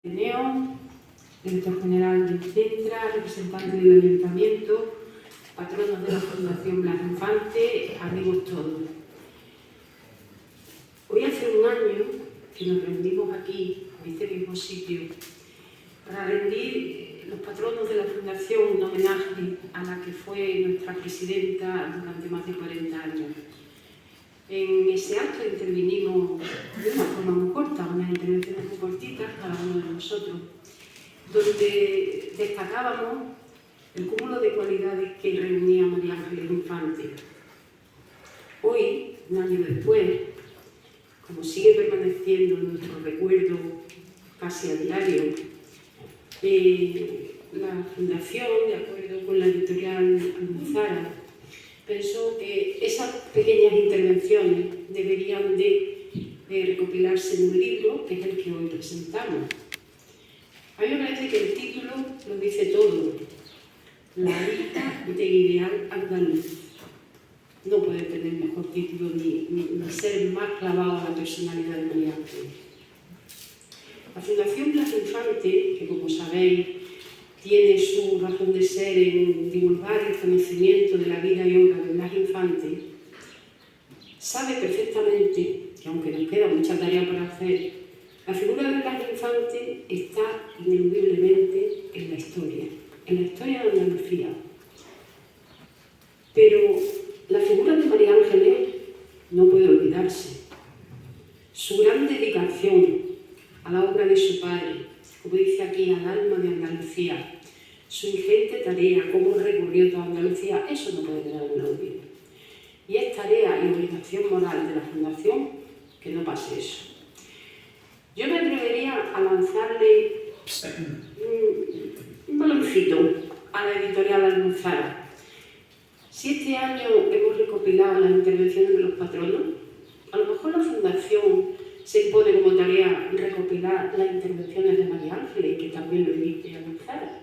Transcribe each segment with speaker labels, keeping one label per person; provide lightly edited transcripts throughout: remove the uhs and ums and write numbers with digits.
Speaker 1: Ateneo, director general del CENTRA, representante del Ayuntamiento, patronos de la Fundación Blas Infante, amigos todos. Hoy hace un año que nos reunimos aquí, en este mismo sitio, para rendir los patronos de la Fundación un homenaje a la que fue nuestra presidenta durante más de 40 años. En ese acto intervinimos de una forma muy corta, unas intervenciones muy cortitas, cada uno de nosotros, donde destacábamos el cúmulo de cualidades que reunía María Ángeles Infante. Hoy, un año después, como sigue permaneciendo en nuestro recuerdo casi a diario, la Fundación, de acuerdo con la editorial Almanzara, pensó que esas pequeñas intervenciones deberían de recopilarse en un libro, que es el que hoy presentamos. A mí me parece que el título lo dice todo: La vida de ideal andaluz. No puede tener mejor título ni ser más clavado a la personalidad de María Ángeles. La Fundación Blas Infante, que como sabéis tiene su razón de ser en divulgar el conocimiento de la vida y obra de Blas Infante, sabe perfectamente que, aunque nos queda mucha tarea por hacer, la figura de Blas Infante está ineludiblemente en la historia de Andalucía. Pero la figura de María Ángeles no puede olvidarse. Su gran dedicación a la obra de su padre, como dice aquí, al alma de Andalucía, su ingente tarea, cómo recorrió toda Andalucía, eso no puede quedar en el olvido. Y es tarea y obligación moral de la Fundación que no pase eso. Yo me atrevería a lanzarle un baloncito a la editorial Almanzara. Si este año hemos recopilado las intervenciones de los patronos, a lo mejor la Fundación se impone como tarea recopilar las intervenciones de María Ángeles, que también lo dice Almanzara.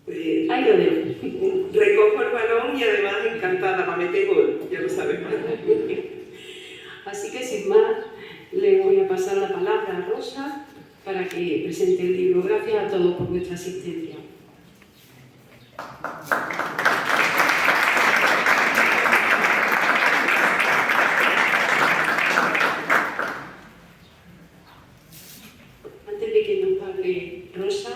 Speaker 1: Ahí lo dejo.
Speaker 2: Recojo el balón y además encantada para meter gol, ya lo sabes.
Speaker 1: Así que sin más, le voy a pasar la palabra a Rosa para que presente el libro. Gracias a todos por vuestra asistencia. Antes de que nos hable Rosa,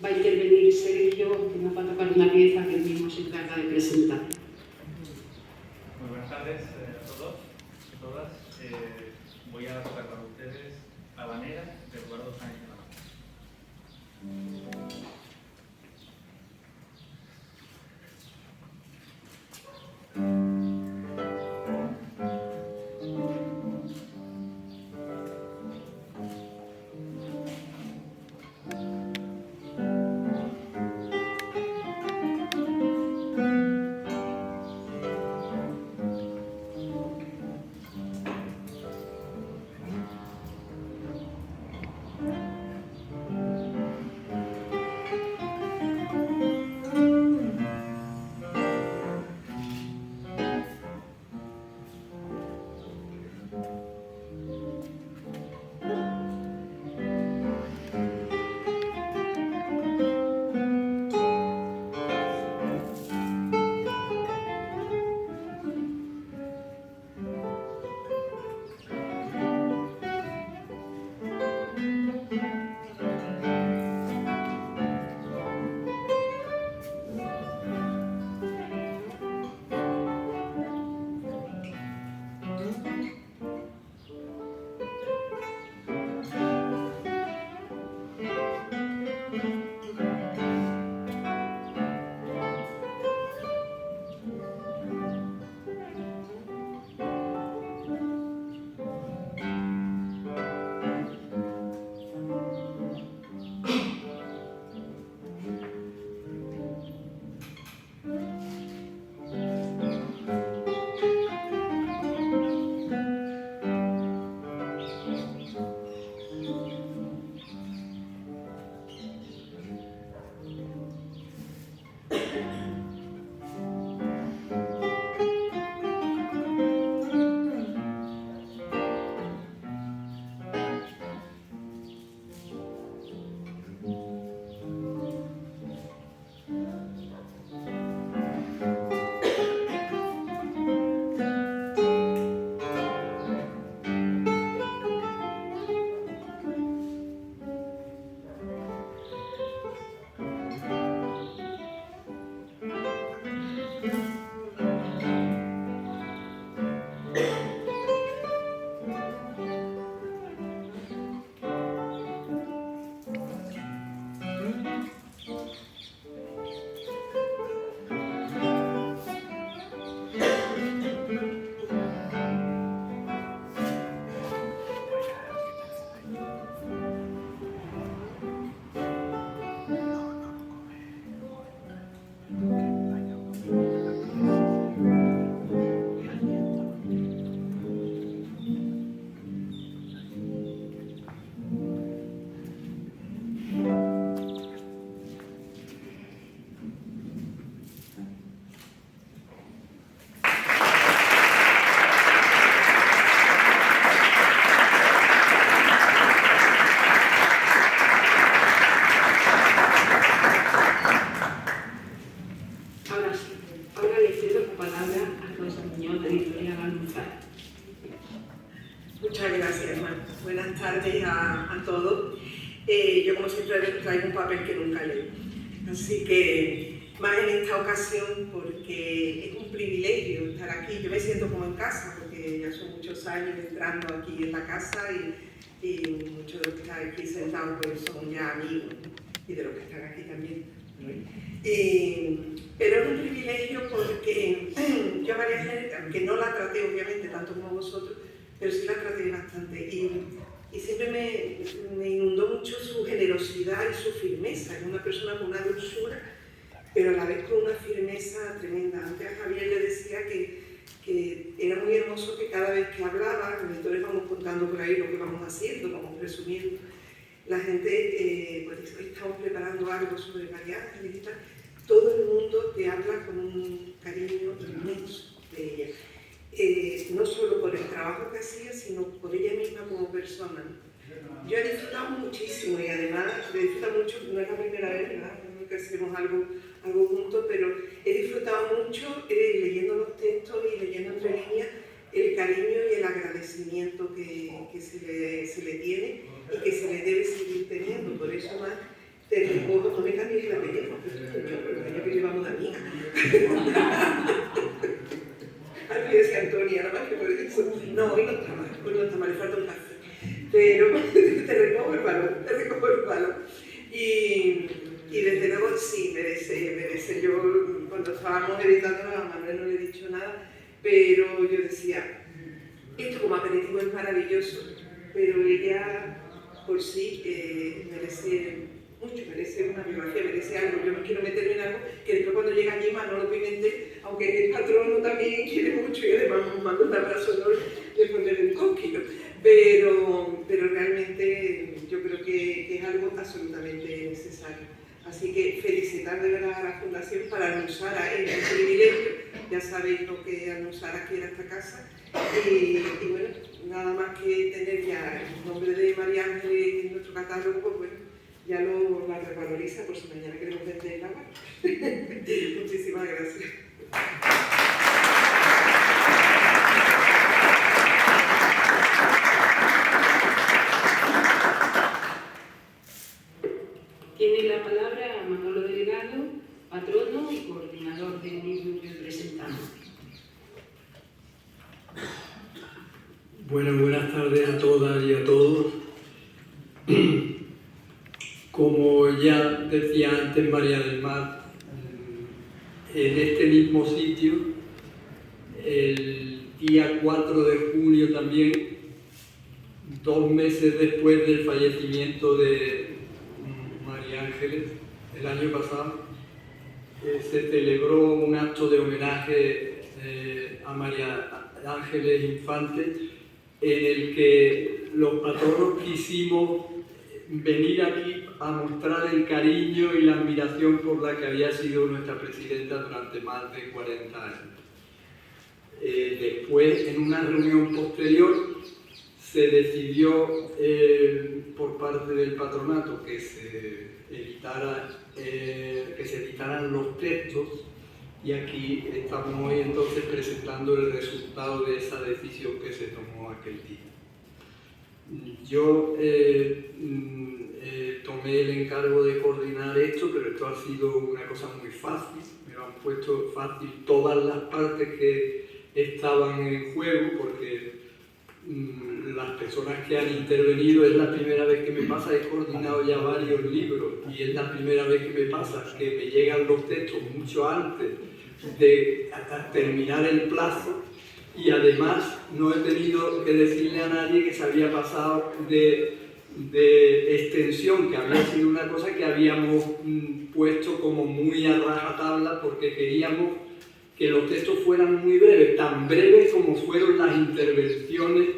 Speaker 1: va a intervenir Sergio, que nos va a tocar una pieza que él mismo se encarga de presentar.
Speaker 3: Muy buenas tardes a todos y todas. Voy a tocar para ustedes La Habanera de Eduardo Sáenz de la
Speaker 2: como siempre traigo un papel que nunca leo. Así que, más en esta ocasión, porque es un privilegio estar aquí. Yo me siento como en casa, porque ya son muchos años entrando aquí en la casa y muchos de los que están aquí sentados pues, son ya amigos, y de los que están aquí también. Pero es un privilegio porque yo a María Ángeles, aunque no la traté obviamente tanto como vosotros, pero sí la traté bastante y siempre me inundó mucho su generosidad y su firmeza. Es una persona con una dulzura, pero a la vez con una firmeza tremenda. Antes a Javier le decía que era muy hermoso que cada vez que hablaba, nosotros vamos contando por ahí lo que vamos haciendo, vamos resumiendo, la gente, pues estamos preparando algo sobre María Ángeles y tal, todo el mundo te habla con un cariño inmenso de ella. No solo por el trabajo que hacía, sino por ella misma como persona. Yo he disfrutado muchísimo y además he disfrutado mucho, no es la primera vez, ¿verdad? Nunca hacemos algo juntos, pero he disfrutado mucho leyendo los textos y leyendo entre líneas el cariño y el agradecimiento que se le tiene y que se le debe seguir teniendo. Por eso más te recojo, no me cambies la apellido, pero que llevamos de amiga. Aquí decía Antonia, nada más que por eso. No, hoy no está mal, le falta un café. Pero te recojo el valor. Y desde luego sí, merece. Yo cuando estábamos editando a Manuel no le he dicho nada, pero yo decía, esto como aperitivo es maravilloso, pero ella por sí merece mucho, merece una biografía, merece algo. Yo no quiero meterme en algo que después cuando llega allí Manolo Pimentel, aunque el patrono también quiere mucho y además nos manda un abrazo enorme de ponerle un coquillo, pero realmente yo creo que es algo absolutamente necesario. Así que felicitar de verdad a la Fundación para Almusara, es un privilegio, ya sabéis lo que Almusara quiere a esta casa, y bueno, nada más que tener ya el nombre de María Ángeles en nuestro catálogo, pues bueno, ya la revaloriza por si mañana queremos vender la marca. Muchísimas gracias.
Speaker 1: Tiene la palabra Manolo Delgado, patrono y coordinador del mismo que presentamos.
Speaker 4: Bueno, buenas tardes a todas y a todos. Como ya decía antes María del Mar, en este mismo sitio, el día 4 de junio también, 2 meses después del fallecimiento de María Ángeles, el año pasado, se celebró un acto de homenaje a María Ángeles Infante, en el que los patronos quisimos venir aquí a mostrar el cariño y la admiración por la que había sido nuestra presidenta durante más de 40 años. Después, en una reunión posterior, se decidió por parte del patronato que se editaran los textos, y aquí estamos hoy entonces presentando el resultado de esa decisión que se tomó aquel día. Yo tomé el encargo de coordinar esto, pero esto ha sido una cosa muy fácil. Me lo han puesto fácil todas las partes que estaban en juego, porque las personas que han intervenido, es la primera vez que me pasa, he coordinado ya varios libros y es la primera vez que me pasa que me llegan los textos mucho antes de terminar el plazo, y además no he tenido que decirle a nadie que se había pasado de extensión, que había sido una cosa que habíamos puesto como muy a rajatabla, porque queríamos que los textos fueran muy breves, tan breves como fueron las intervenciones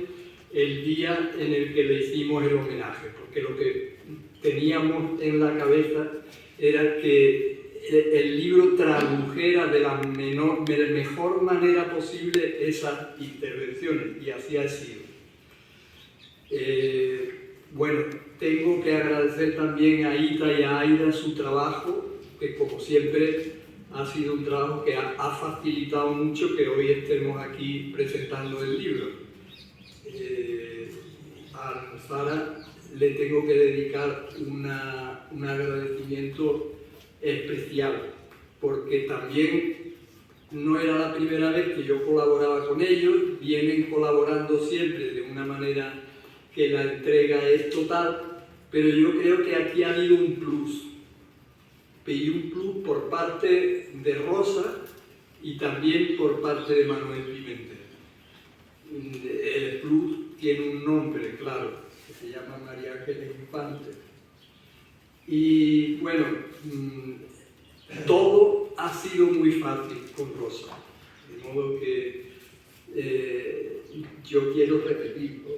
Speaker 4: el día en el que le hicimos el homenaje, porque lo que teníamos en la cabeza era que el libro tradujera de la mejor manera posible esas intervenciones, y así ha sido. Bueno, tengo que agradecer también a Ita y a Aida su trabajo, que como siempre ha sido un trabajo que ha facilitado mucho que hoy estemos aquí presentando el libro. A Sara le tengo que dedicar un agradecimiento especial, porque también no era la primera vez que yo colaboraba con ellos, vienen colaborando siempre de una manera que la entrega es total, pero yo creo que aquí ha habido un plus, por parte de Rosa y también por parte de Manuel Pimentel. El plus tiene un nombre, claro, que se llama María Ángeles Infante. Y bueno, todo ha sido muy fácil con Rosa, de modo que yo quiero repetirlo.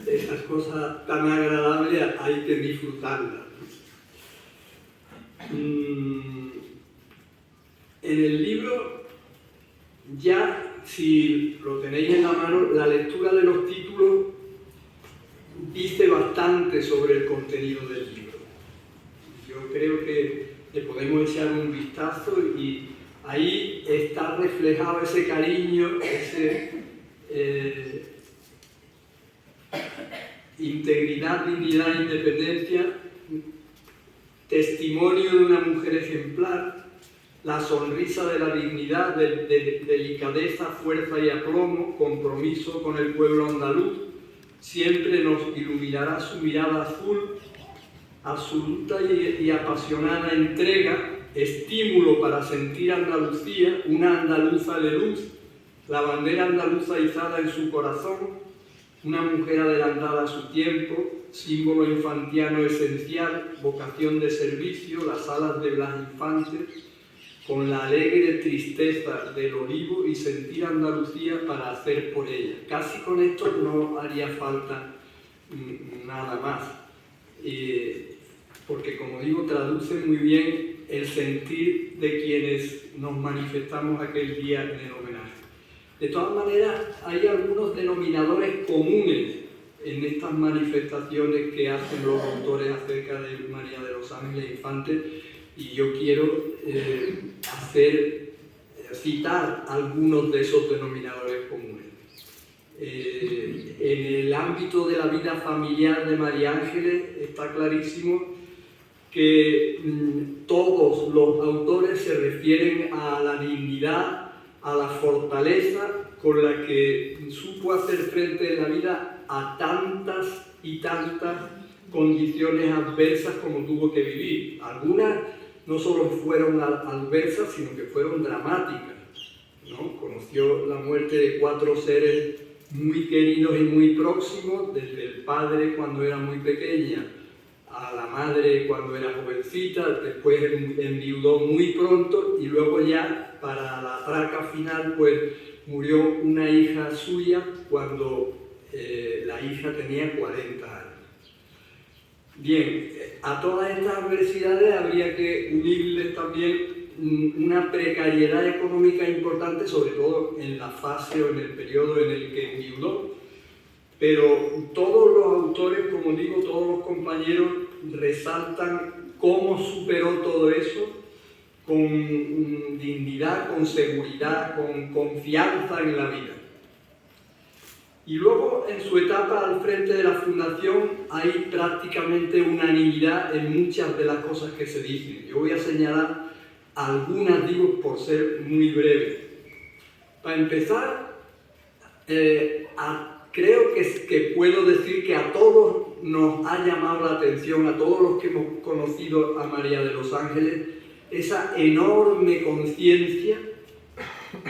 Speaker 4: Esas cosas tan agradables hay que disfrutarlas. En el libro, ya si lo tenéis en la mano, la lectura de los títulos dice bastante sobre el contenido del libro. Yo creo que le podemos echar un vistazo y ahí está reflejado ese cariño, ese integridad, dignidad e independencia, testimonio de una mujer ejemplar, la sonrisa de la dignidad, de delicadeza, fuerza y aplomo, compromiso con el pueblo andaluz, siempre nos iluminará su mirada azul, absoluta y apasionada entrega, estímulo para sentir Andalucía, una andaluza de luz, la bandera andaluza izada en su corazón, una mujer adelantada a su tiempo, símbolo infantiano esencial, vocación de servicio, las alas de Blas Infante, con la alegre tristeza del olivo y sentir Andalucía para hacer por ella. Casi con esto no haría falta nada más, porque como digo, traduce muy bien el sentir de quienes nos manifestamos aquel día en el homenaje. De todas maneras, hay algunos denominadores comunes en estas manifestaciones que hacen los autores acerca de María de los Ángeles Infante, y yo quiero citar algunos de esos denominadores comunes. En el ámbito de la vida familiar de María Ángeles está clarísimo que todos los autores se refieren a la dignidad, a la fortaleza con la que supo hacer frente en la vida a tantas y tantas condiciones adversas como tuvo que vivir. Algunas no solo fueron adversas, sino que fueron dramáticas, ¿no? Conoció la muerte de 4 seres muy queridos y muy próximos, desde el padre cuando era muy pequeña, a la madre cuando era jovencita, después enviudó muy pronto y luego ya para la traca final pues murió una hija suya cuando la hija tenía 40 años. Bien, a todas estas adversidades habría que unirles también una precariedad económica importante, sobre todo en la fase o en el periodo en el que enviudó. Pero todos los autores, como digo, todos los compañeros resaltan cómo superó todo eso con dignidad, con seguridad, con confianza en la vida. Y luego, en su etapa al frente de la Fundación, hay prácticamente unanimidad en muchas de las cosas que se dicen. Yo voy a señalar algunas, digo, por ser muy breve. Para empezar, creo que puedo decir que a todos nos ha llamado la atención, a todos los que hemos conocido a María de los Ángeles, esa enorme conciencia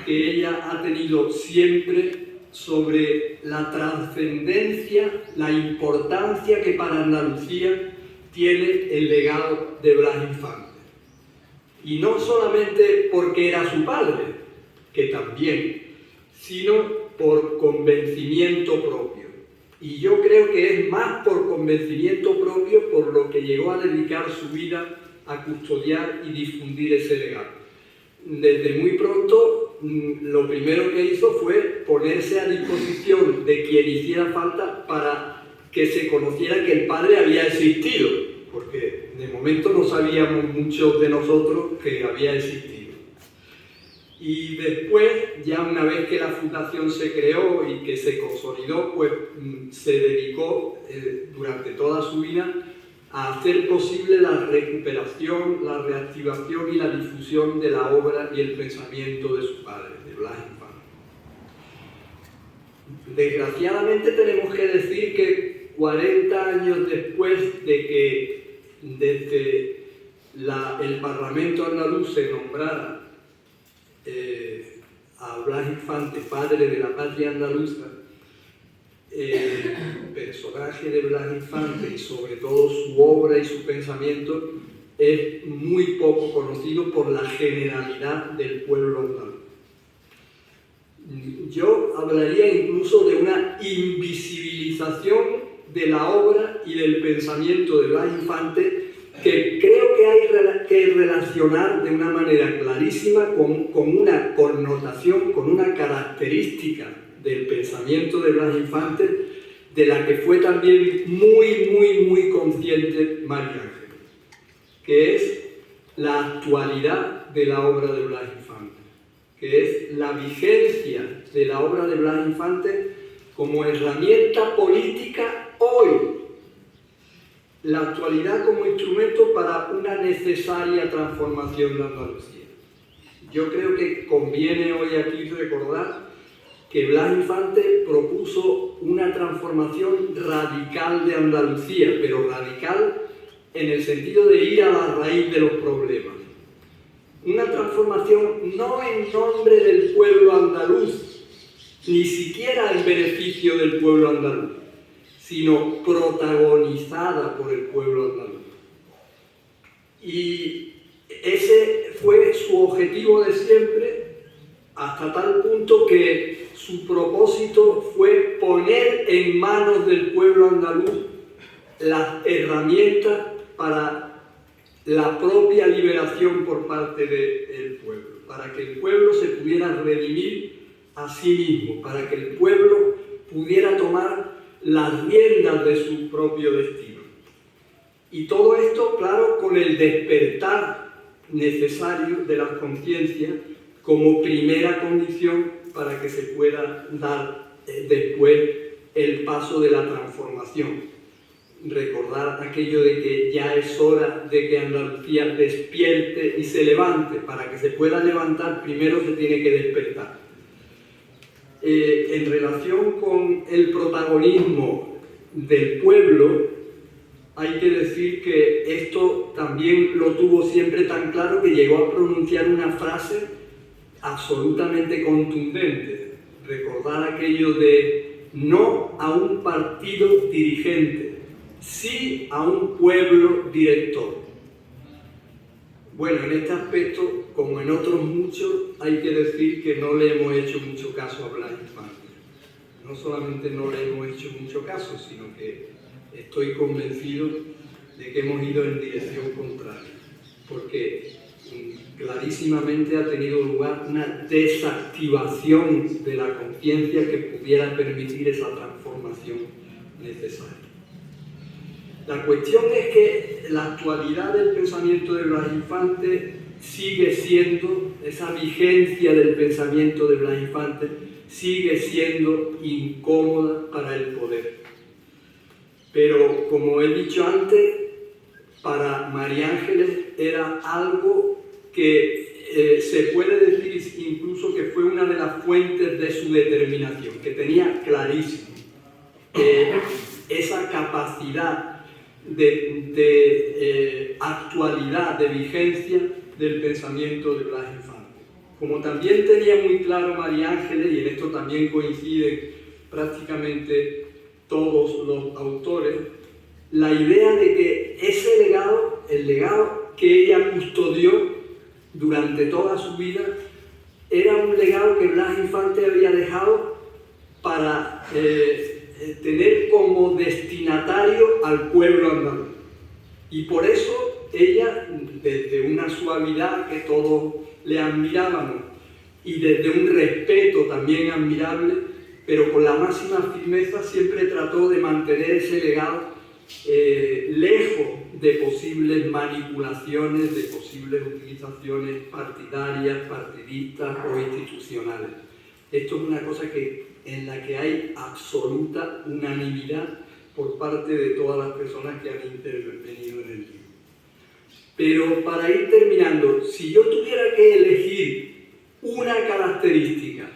Speaker 4: que ella ha tenido siempre sobre la trascendencia, la importancia que para Andalucía tiene el legado de Blas Infante. Y no solamente porque era su padre, que también, sino por convencimiento propio. Y yo creo que es más por convencimiento propio por lo que llegó a dedicar su vida a custodiar y difundir ese legado. Desde muy pronto, lo primero que hizo fue ponerse a disposición de quien hiciera falta para que se conociera que el padre había existido, porque de momento no sabíamos muchos de nosotros que había existido. Y después, ya una vez que la fundación se creó y que se consolidó, pues se dedicó durante toda su vida a hacer posible la recuperación, la reactivación y la difusión de la obra y el pensamiento de su padre, de Blas Infante. Desgraciadamente tenemos que decir que 40 años después de que desde el Parlamento andaluz se nombrara a Blas Infante, padre de la patria andaluza, el personaje de Blas Infante y sobre todo su obra y su pensamiento es muy poco conocido por la generalidad del pueblo andaluz. Yo hablaría incluso de una invisibilización de la obra y del pensamiento de Blas Infante, que creo que hay que relacionar de una manera clarísima con una connotación, con una característica del pensamiento de Blas Infante, de la que fue también muy consciente María Ángeles, que es la actualidad de la obra de Blas Infante, que es la vigencia de la obra de Blas Infante como herramienta política hoy, la actualidad como instrumento para una necesaria transformación de Andalucía. Yo creo que conviene hoy aquí recordar que Blas Infante propuso una transformación radical de Andalucía, pero radical en el sentido de ir a la raíz de los problemas. Una transformación no en nombre del pueblo andaluz, ni siquiera en beneficio del pueblo andaluz, sino protagonizada por el pueblo andaluz. Y ese fue su objetivo de siempre, hasta tal punto que su propósito fue poner en manos del pueblo andaluz las herramientas para la propia liberación por parte del pueblo, para que el pueblo se pudiera redimir a sí mismo, para que el pueblo pudiera tomar las riendas de su propio destino. Y todo esto, claro, con el despertar necesario de las conciencias como primera condición para que se pueda dar después el paso de la transformación. Recordar aquello de que ya es hora de que Andalucía despierte y se levante. Para que se pueda levantar, primero se tiene que despertar. En relación con el protagonismo del pueblo, hay que decir que esto también lo tuvo siempre tan claro que llegó a pronunciar una frase absolutamente contundente. Recordar aquello de no a un partido dirigente, sí a un pueblo director. Bueno, en este aspecto, como en otros muchos, hay que decir que no le hemos hecho mucho caso a Blas Infante. No solamente no le hemos hecho mucho caso, sino que estoy convencido de que hemos ido en dirección contraria, porque clarísimamente ha tenido lugar una desactivación de la conciencia que pudiera permitir esa transformación necesaria. La cuestión es que la actualidad del pensamiento de Blas Infante sigue siendo, esa vigencia del pensamiento de Blas Infante sigue siendo incómoda para el poder. Pero, como he dicho antes, para María Ángeles era algo que se puede decir incluso que fue una de las fuentes de su determinación, que tenía clarísimo esa capacidad de actualidad, de vigencia del pensamiento de Blas Infante. Como también tenía muy claro María Ángeles, y en esto también coinciden prácticamente todos los autores, la idea de que ese legado, el legado que ella custodió durante toda su vida, era un legado que Blas Infante había dejado para tener como destinatario al pueblo andaluz. Y por eso ella, desde una suavidad que todos le admirábamos y desde un respeto también admirable, pero con la máxima firmeza, siempre trató de mantener ese legado lejos de posibles manipulaciones, de posibles utilizaciones partidarias, partidistas o institucionales. Esto es una cosa en la que hay absoluta unanimidad por parte de todas las personas que han intervenido en el libro. Pero para ir terminando, si yo tuviera que elegir una característica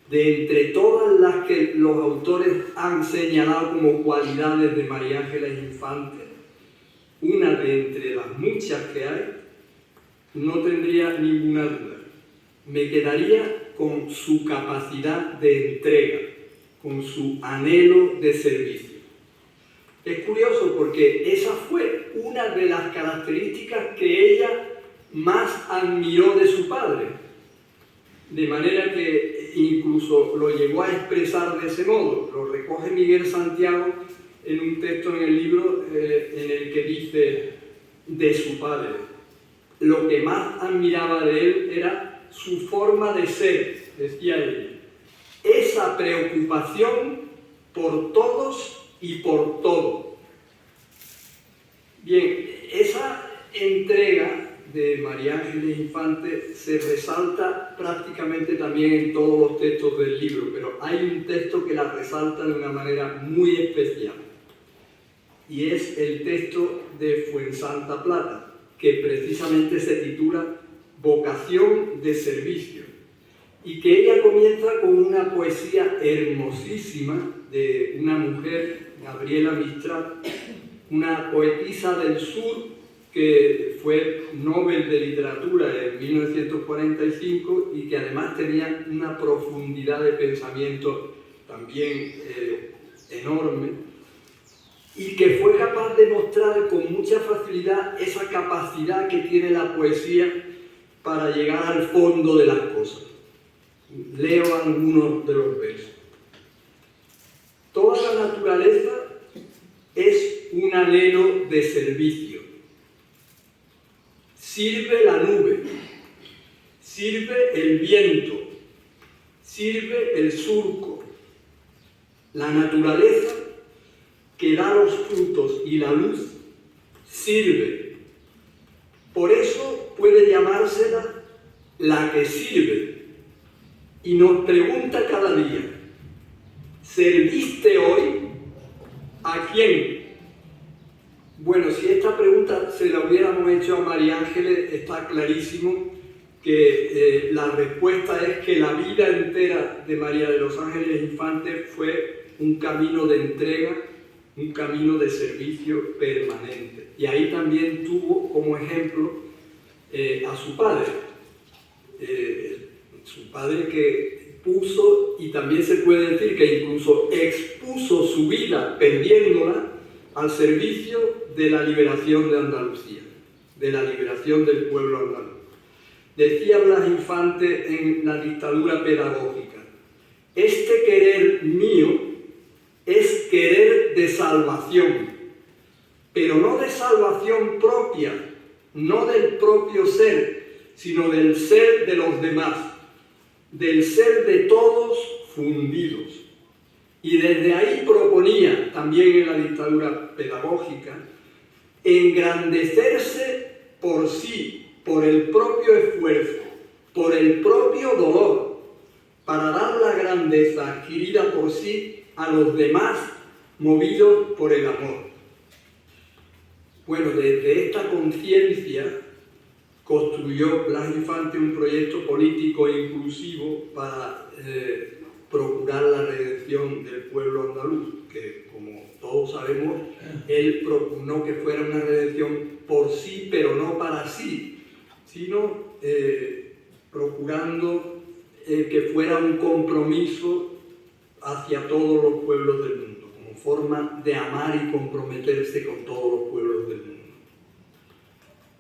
Speaker 4: de entre todas las que los autores han señalado como cualidades de María Ángeles Infante, una de entre las muchas que hay, no tendría ninguna duda. Me quedaría con su capacidad de entrega, con su anhelo de servicio. Es curioso porque esa fue una de las características que ella más admiró de su padre, de manera que incluso lo llegó a expresar de ese modo. Lo recoge Miguel Santiago en un texto en el libro en el que dice de su padre: lo que más admiraba de él era su forma de ser, decía ella, esa preocupación por todos y por todo. Bien, esa entrega de María Ángeles Infante se resalta prácticamente también en todos los textos del libro, pero hay un texto que la resalta de una manera muy especial, y es el texto de Fuensanta Plata, que precisamente se titula Vocación de Servicio, y que ella comienza con una poesía hermosísima de una mujer, Gabriela Mistral, una poetisa del sur que fue Nobel de Literatura en 1945 y que además tenía una profundidad de pensamiento también enorme, y que fue capaz de mostrar con mucha facilidad esa capacidad que tiene la poesía para llegar al fondo de las cosas. Leo algunos de los versos. Toda la naturaleza es un anhelo de servicio. Sirve la nube, sirve el viento, sirve el surco. La naturaleza que da los frutos y la luz sirve. Por eso puede llamársela la que sirve. Y nos pregunta cada día: ¿serviste hoy? ¿A quién? Bueno, si esta pregunta se la hubiéramos hecho a María Ángeles, está clarísimo que la respuesta es que la vida entera de María de los Ángeles Infante fue un camino de entrega, un camino de servicio permanente. Y ahí también tuvo como ejemplo a su padre. Su padre que puso, y también se puede decir que incluso expuso su vida perdiéndola al servicio de la liberación de Andalucía, de la liberación del pueblo andaluz. Decía Blas Infante en La dictadura pedagógica: este querer mío es querer de salvación, pero no de salvación propia, no del propio ser, sino del ser de los demás, del ser de todos fundidos. Y desde ahí proponía, también en la dictadura pedagógica, engrandecerse por sí, por el propio esfuerzo, por el propio dolor, para dar la grandeza adquirida por sí a los demás, movidos por el amor. Bueno, desde esta conciencia construyó Blas Infante un proyecto político e inclusivo para procurar la redención del pueblo andaluz, que, como todos sabemos, él propugnó que fuera una redención por sí, pero no para sí, sino procurando que fuera un compromiso hacia todos los pueblos del mundo, como forma de amar y comprometerse con todos los pueblos del mundo.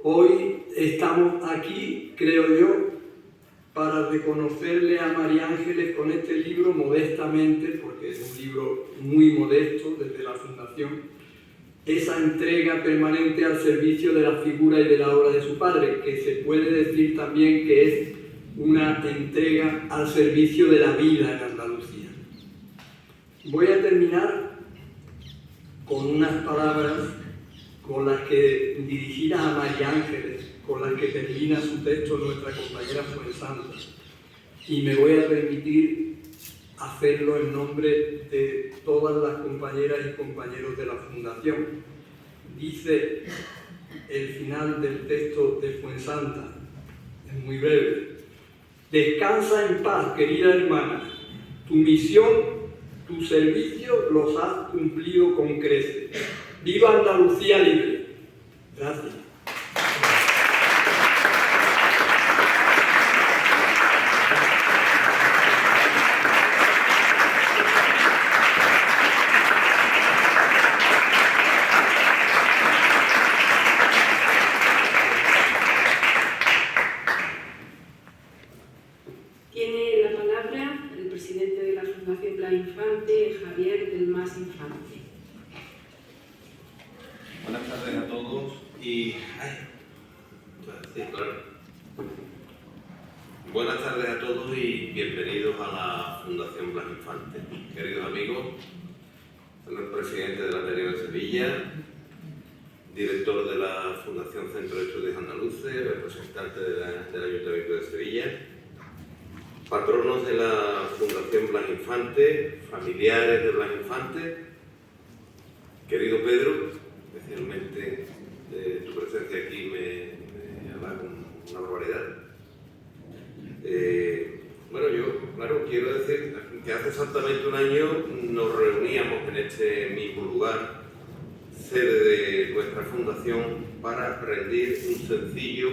Speaker 4: Hoy estamos aquí, creo yo, para reconocerle a María Ángeles con este libro modestamente, porque es un libro muy modesto desde la Fundación, esa entrega permanente al servicio de la figura y de la obra de su padre, que se puede decir también que es una entrega al servicio de la vida en Andalucía. Voy a terminar con unas palabras con las que, dirigidas a María Ángeles, con las que termina su texto nuestra compañera Fuensanta. Y me voy a permitir hacerlo en nombre de todas las compañeras y compañeros de la Fundación. Dice el final del texto de Fuensanta, es muy breve: descansa en paz, querida hermana, tu misión, tu servicio los has cumplido con creces. ¡Viva Andalucía libre! Gracias.
Speaker 1: Tiene la palabra el presidente de la Fundación Blas Infante, Javier del Mas Infante.
Speaker 5: Buenas tardes a todos y... Buenas tardes a todos y bienvenidos a la Fundación Blas Infante. Queridos amigos, el presidente del Ateneo de Sevilla, director de la Fundación Centro de Estudios Andaluces, representante del Ayuntamiento de Sevilla, patronos de la Fundación Blas Infante, familiares de Blas Infante, querido Pedro, especialmente tu presencia aquí me halaga una barbaridad. Bueno, yo, claro, quiero decir que hace exactamente un año nos reuníamos en este mismo lugar, sede de nuestra fundación, para rendir un sencillo,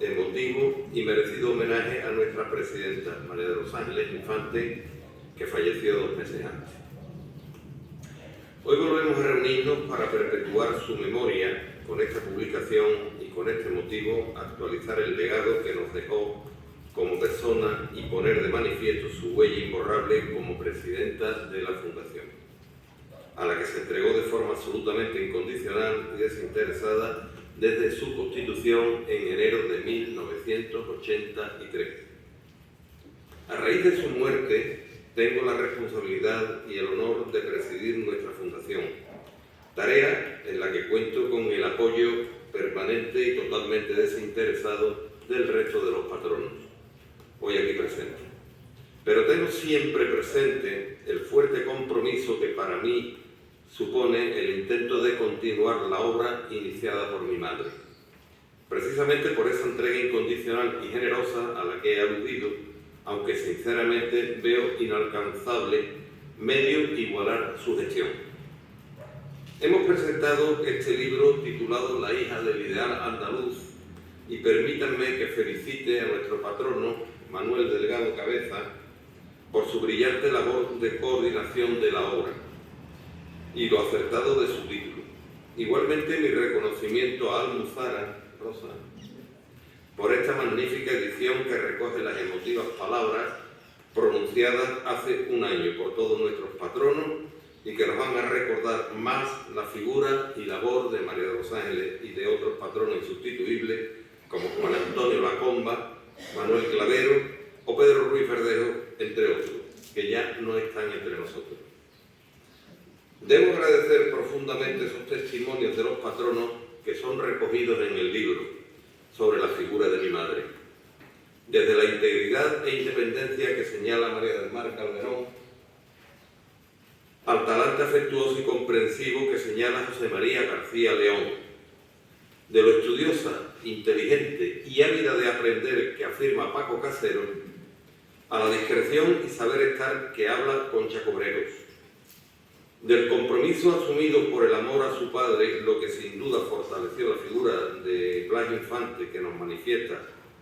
Speaker 5: emotivo y merecido homenaje a nuestra presidenta, María de los Ángeles Infante, que falleció 2 meses antes. Hoy volvemos a reunirnos para perpetuar su memoria con esta publicación y con este motivo actualizar el legado que nos dejó como persona y poner de manifiesto su huella imborrable como presidenta de la Fundación, a la que se entregó de forma absolutamente incondicional y desinteresada desde su constitución en enero de 1983. A raíz de su muerte, tengo la responsabilidad y el honor de presidir nuestra fundación, tarea en la que cuento con el apoyo permanente y totalmente desinteresado del resto de los patronos, hoy aquí presentes. Pero tengo siempre presente el fuerte compromiso que para mí supone el intento de continuar la obra iniciada por mi madre. Precisamente por esa entrega incondicional y generosa a la que he aludido, aunque sinceramente veo inalcanzable medio igualar su gestión. Hemos presentado este libro titulado La hija del ideal andaluz y permítanme que felicite a nuestro patrono, Manuel Delgado Cabeza, por su brillante labor de coordinación de la obra y lo acertado de su título. Igualmente mi reconocimiento a Almuzara, Rosa, por esta magnífica edición que recoge las emotivas palabras pronunciadas hace un año por todos nuestros patronos y que nos van a recordar más la figura y labor de María de los Ángeles y de otros patronos insustituibles como Juan Antonio Lacomba, Manuel Clavero o Pedro Ruiz Verdejo, entre otros, que ya no están entre nosotros. Debo agradecer profundamente esos testimonios de los patronos que son recogidos en el libro sobre la figura de mi madre. Desde la integridad e independencia que señala María del Mar Calderón, al talante afectuoso y comprensivo que señala José María García León, de lo estudiosa, inteligente y ávida de aprender que afirma Paco Casero, a la discreción y saber estar que habla Concha Cobreros, del compromiso asumido por el amor a su padre, lo que sin duda fortaleció la figura de Blas Infante que nos manifiesta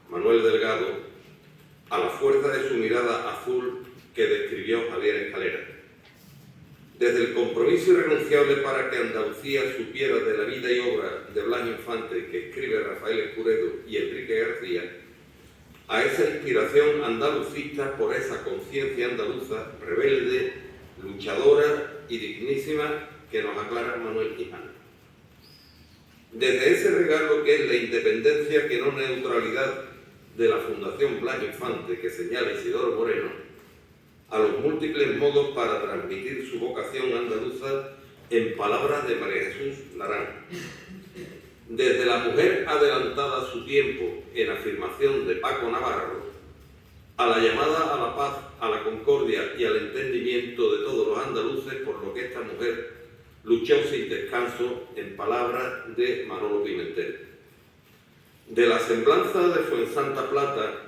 Speaker 5: Manuel Delgado, a la fuerza de su mirada azul que describió Javier Escalera. Desde el compromiso irrenunciable para que Andalucía supiera de la vida y obra de Blas Infante que escribe Rafael Escuredo y Enrique García, a esa inspiración andalucista por esa conciencia andaluza rebelde, luchadora y dignísima que nos aclara Manuel Quijano. Desde ese regalo que es la independencia que no neutralidad de la Fundación Blas Infante que señala Isidoro Moreno, a los múltiples modos para transmitir su vocación andaluza en palabras de María Jesús Larán. desde la mujer adelantada a su tiempo en afirmación de Paco Navarro, a la llamada a la paz, a la concordia y al entendimiento de todos los andaluces, por lo que esta mujer luchó sin descanso, en palabras de Manolo Pimentel. De la semblanza de Fuensanta Plata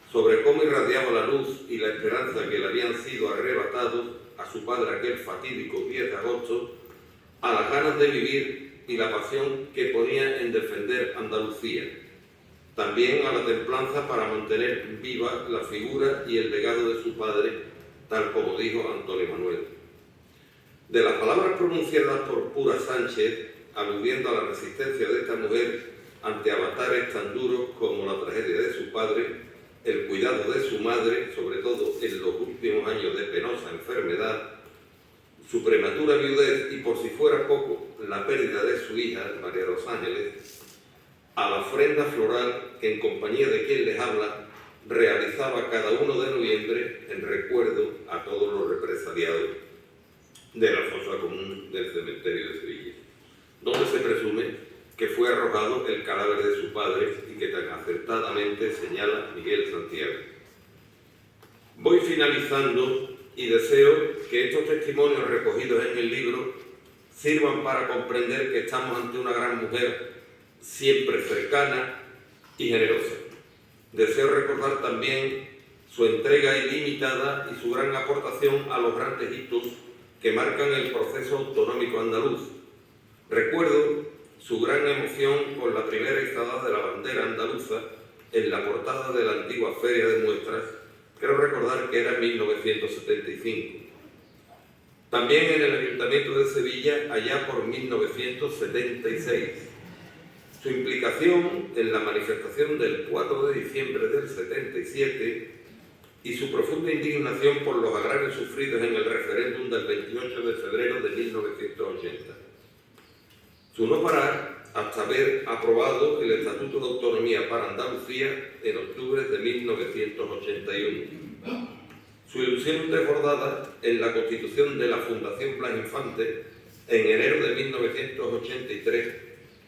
Speaker 5: sobre cómo irradiaba la luz y la esperanza que le habían sido arrebatados a su padre aquel fatídico 10 de agosto, a las ganas de vivir y la pasión que ponía en defender Andalucía. También a la templanza para mantener viva la figura y el legado de su padre, tal como dijo Antonio Manuel. De las palabras pronunciadas por Pura Sánchez, aludiendo a la resistencia de esta mujer ante avatares tan duros como la tragedia de su padre, el cuidado de su madre, sobre todo en los últimos años de penosa enfermedad, su prematura viudez y, por si fuera poco, la pérdida de su hija, María de los Ángeles, a la ofrenda floral que, en compañía de quien les habla, realizaba cada 1 de noviembre en recuerdo a todos los represaliados de la fosa común del cementerio de Sevilla, donde se presume que fue arrojado el cadáver de su padre y que tan acertadamente señala Miguel Santiago. Voy finalizando y deseo que estos testimonios recogidos en el libro sirvan para comprender que estamos ante una gran mujer siempre cercana y generosa. Deseo recordar también su entrega ilimitada y su gran aportación a los grandes hitos que marcan el proceso autonómico andaluz. Recuerdo su gran emoción con la primera izada de la bandera andaluza en la portada de la antigua Feria de Muestras, creo recordar que era en 1975. También en el Ayuntamiento de Sevilla, allá por 1976. Su implicación en la manifestación del 4 de diciembre del 77 y su profunda indignación por los agravios sufridos en el referéndum del 28 de febrero de 1980. Su no parar hasta haber aprobado el Estatuto de Autonomía para Andalucía en octubre de 1981. Su ilusión desbordada en la constitución de la Fundación Blas Infante en enero de 1983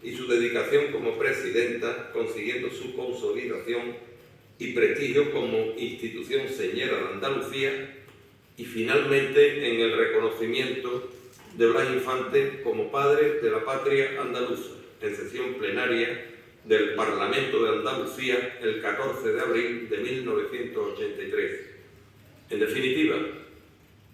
Speaker 5: y su dedicación como presidenta, consiguiendo su consolidación y prestigio como institución señera de Andalucía, y finalmente en el reconocimiento de Blas Infante como padre de la patria andaluza, en sesión plenaria del Parlamento de Andalucía el 14 de abril de 1983. En definitiva,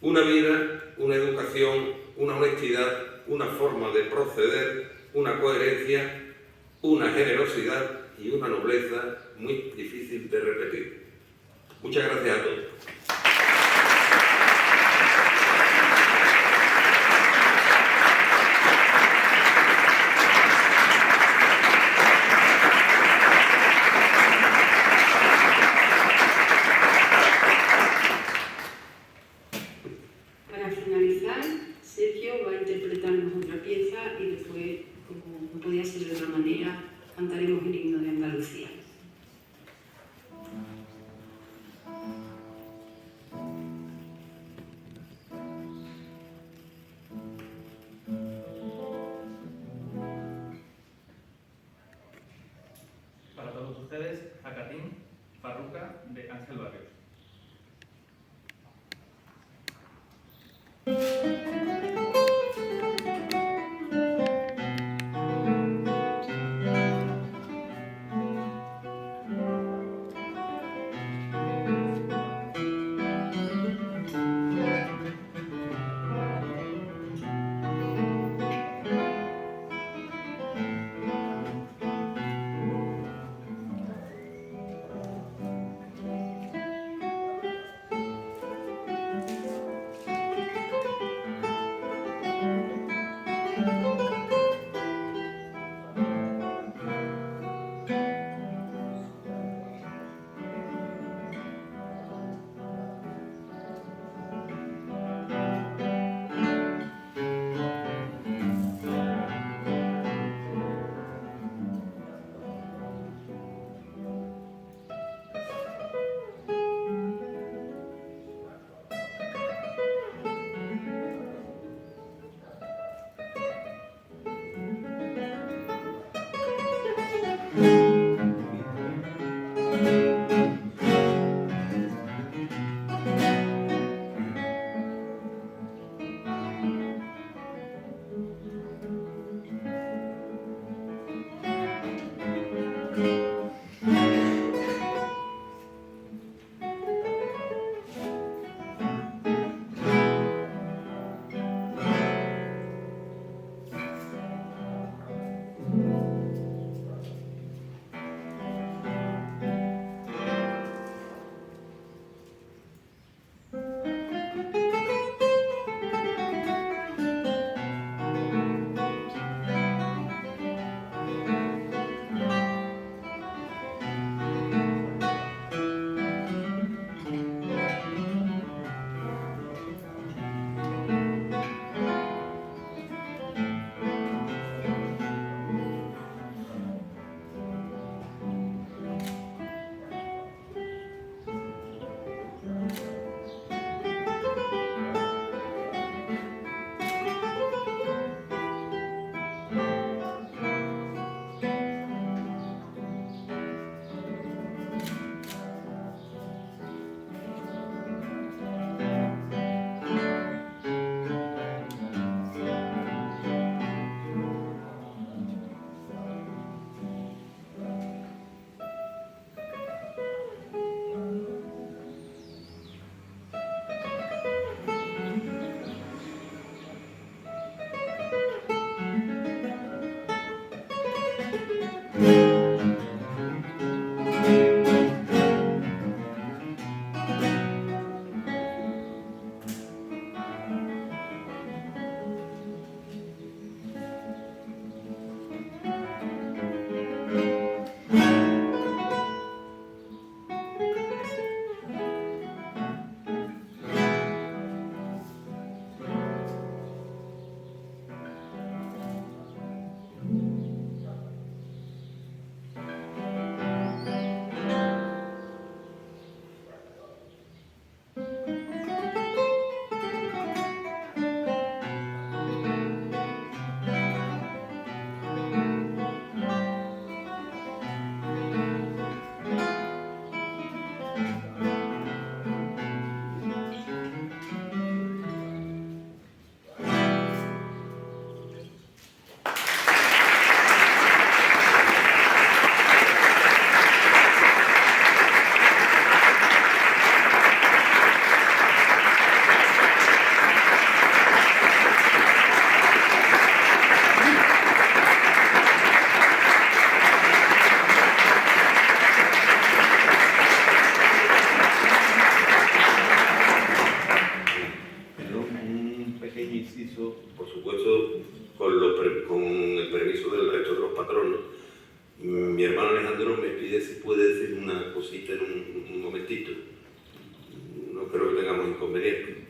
Speaker 5: una vida, una educación, una honestidad, una forma de proceder, una coherencia, una generosidad y una nobleza muy difícil de repetir. Muchas gracias a todos.
Speaker 1: Para finalizar, Sergio va a interpretarnos otra pieza y después, como no podía ser de otra manera, cantaremos el himno de Andalucía.
Speaker 3: Para todos ustedes, Acatín, Farruca, de Ángel Barrios.
Speaker 5: Por supuesto, con el permiso del resto de los patronos, mi hermano Alejandro me pide si puede decir una cosita en un momentito. No creo que tengamos inconveniente.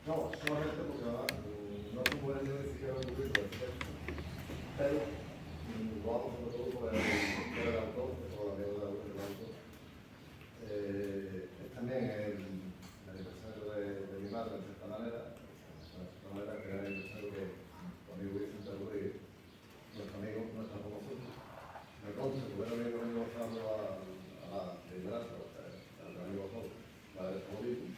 Speaker 6: No, solamente porque no se puede ni siquiera ocurrir con el texto, pero lo hago sobre todo por el autor, por la deuda del autor. Es también el aniversario de mi madre, de cierta manera, que era el aniversario que tu amigo Vicente Rodríguez, nuestro amigo, no está con nosotros. Me consta que hubiera venido conmigo a la liberanza, al amigo Jorge, la de Favorito,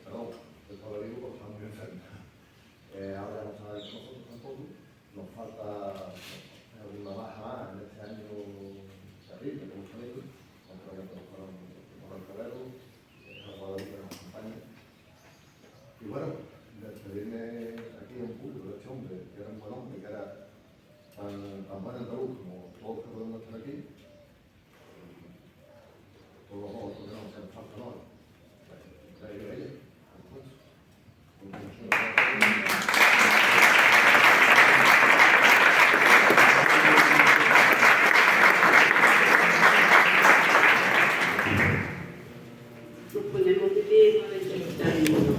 Speaker 6: perdón, el Favorito porque está muy enfermo. Ahora no está con nosotros tampoco, nos falta una baja más en este año terrible, como os digo, contra el febrero, a Guadalupe nos acompaña. Y bueno, despedirme aquí en público de este hombre, que era un buen hombre, que era tan buen andaluz como todos que podemos estar aquí, todos los otros que no nos hacen falta nada.
Speaker 1: Nos ponemos de pie para entrevistar el mundo.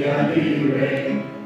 Speaker 7: sea libre.